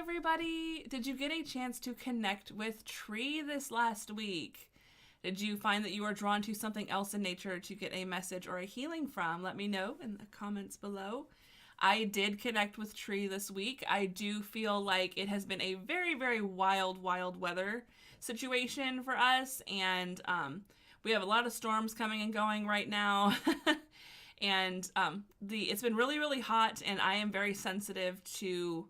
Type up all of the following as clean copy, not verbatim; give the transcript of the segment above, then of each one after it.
everybody! Did you get a chance to connect with Tree this last week? Did you find that you were drawn to something else in nature to get a message or a healing from? Let me know in the comments below. I did connect with Tree this week. I do feel like it has been a very, very wild weather situation for us, and we have a lot of storms coming and going right now. And it's been really, really hot, and I am very sensitive to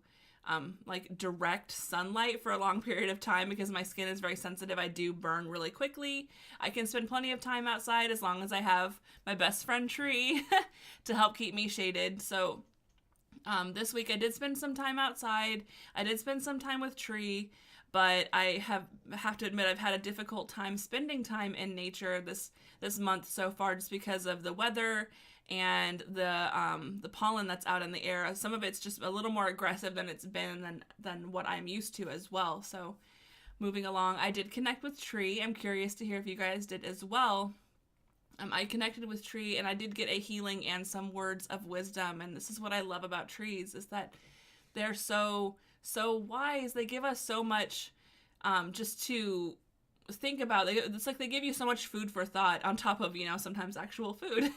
like direct sunlight for a long period of time because my skin is very sensitive. I do burn really quickly. I can spend plenty of time outside as long as I have my best friend Tree to help keep me shaded. So this week I did spend some time outside. I did spend some time with Tree, but I have to admit I've had a difficult time spending time in nature this month so far, just because of the weather and the pollen that's out in the air. Some of it's just a little more aggressive than it's been than what I'm used to as well. So moving along, I did connect with Tree. I'm curious to hear if you guys did as well. I connected with Tree, and I did get a healing and some words of wisdom. And this is what I love about trees, is that they're so wise. They give us so much just to think about. It's like they give you so much food for thought on top of, sometimes actual food.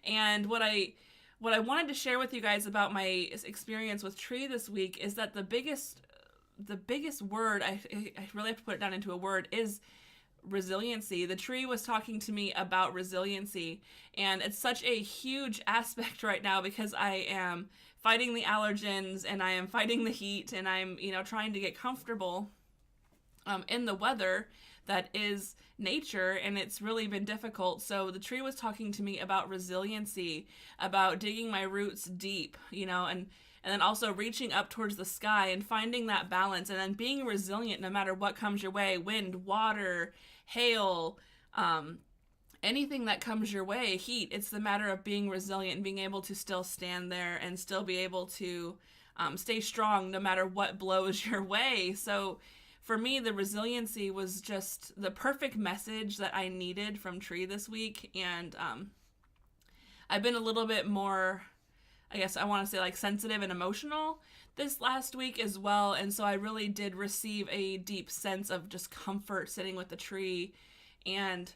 And what I wanted to share with you guys about my experience with Tree this week is that the biggest word, I really have to put it down into a word, is resiliency. The Tree was talking to me about resiliency, and it's such a huge aspect right now because I am fighting the allergens and I am fighting the heat, and I'm trying to get comfortable in the weather that is nature, and it's really been difficult. So the Tree was talking to me about resiliency, about digging my roots deep, and then also reaching up towards the sky and finding that balance, and then being resilient no matter what comes your way: wind, water, hail, anything that comes your way, heat. It's the matter of being resilient and being able to still stand there and still be able to stay strong no matter what blows your way. So for me, the resiliency was just the perfect message that I needed from Tree this week. And I've been a little bit more, I guess I want to say, like, sensitive and emotional this last week as well. And so I really did receive a deep sense of just comfort sitting with the Tree. And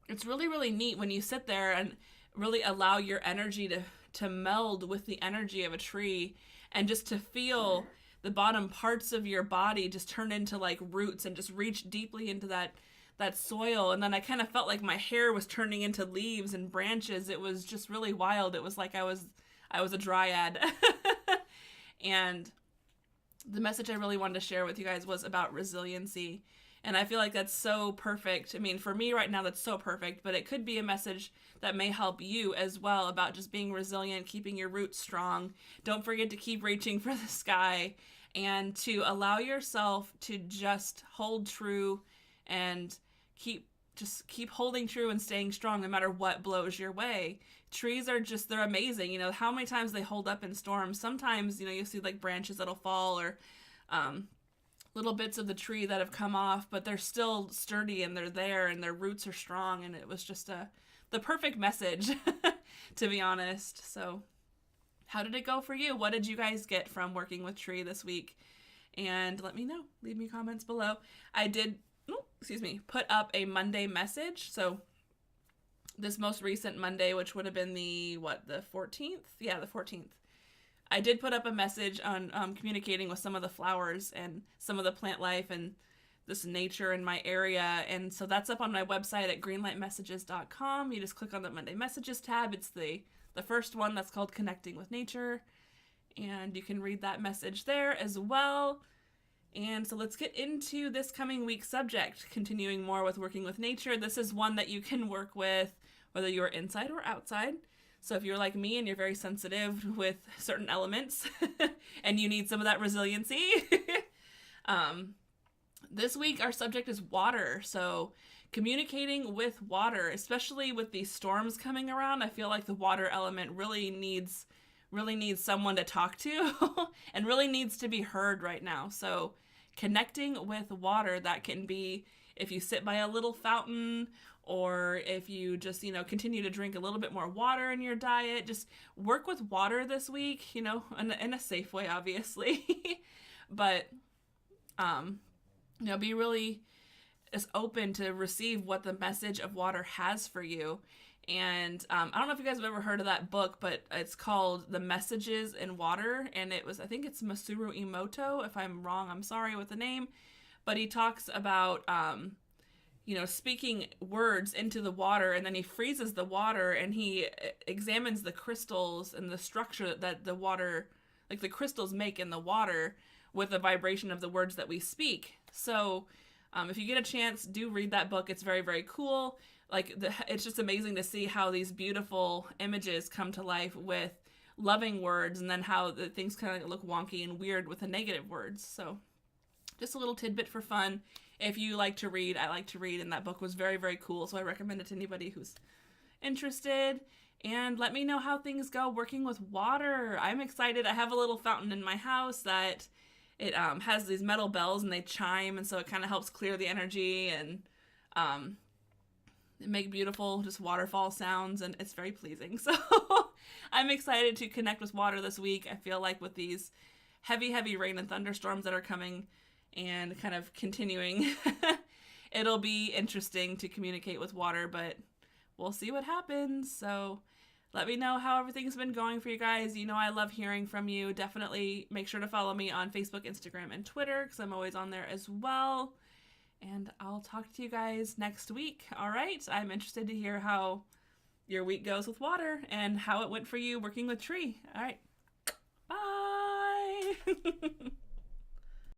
it's really, really neat when you sit there and really allow your energy to meld with the energy of a tree, and just to feel the bottom parts of your body just turn into like roots and just reach deeply into that soil. And then I kind of felt like my hair was turning into leaves and branches. It was just really wild. It was like I was a dryad. And the message I really wanted to share with you guys was about resiliency. And I feel like that's so perfect. I mean, for me right now, that's so perfect, but it could be a message that may help you as well, about just being resilient, keeping your roots strong. Don't forget to keep reaching for the sky, and to allow yourself to just hold true and keep holding true and staying strong no matter what blows your way. Trees are they're amazing. How many times they hold up in storms. Sometimes, you'll see like branches that'll fall, or little bits of the tree that have come off, but they're still sturdy and they're there and their roots are strong. And it was just the perfect message, to be honest. So how did it go for you? What did you guys get from working with Tree this week? And let me know. Leave me comments below. I did, put up a Monday message. So this most recent Monday, which would have been the 14th? Yeah, the 14th. I did put up a message on communicating with some of the flowers and some of the plant life and this nature in my area. And so that's up on my website at greenlightmessages.com. You just click on the Monday Messages tab. It's the first one that's called Connecting with Nature. And you can read that message there as well. And so let's get into this coming week's subject, continuing more with working with nature. This is one that you can work with whether you're inside or outside. So if you're like me and you're very sensitive with certain elements and you need some of that resiliency, this week our subject is water. So communicating with water, especially with these storms coming around, I feel like the water element really needs someone to talk to and really needs to be heard right now. So connecting with water, that can be if you sit by a little fountain, or if you just, continue to drink a little bit more water in your diet. Just work with water this week, in a safe way, obviously. But, be really is open to receive what the message of water has for you. And I don't know if you guys have ever heard of that book, but it's called The Messages in Water. And I think it's Masaru Emoto. If I'm wrong, I'm sorry with the name. But he talks about, speaking words into the water, and then he freezes the water and he examines the crystals and the structure that the water, like the crystals make in the water with the vibration of the words that we speak. So if you get a chance, do read that book. It's very, very cool. It's just amazing to see how these beautiful images come to life with loving words, and then how the things kind of look wonky and weird with the negative words. So just a little tidbit for fun. If you like to read, I like to read, and that book was very, very cool. So I recommend it to anybody who's interested. And let me know how things go working with water. I'm excited. I have a little fountain in my house that it has these metal bells, and they chime, and so it kind of helps clear the energy and make beautiful just waterfall sounds, and it's very pleasing. So I'm excited to connect with water this week. I feel like with these heavy, heavy rain and thunderstorms that are coming and kind of continuing, it'll be interesting to communicate with water, but we'll see what happens. So let me know how everything's been going for you guys. I love hearing from you. Definitely make sure to follow me on Facebook, Instagram, and Twitter, because I'm always on there as well. And I'll talk to you guys next week. All right. I'm interested to hear how your week goes with water and how it went for you working with tree. All right. Bye.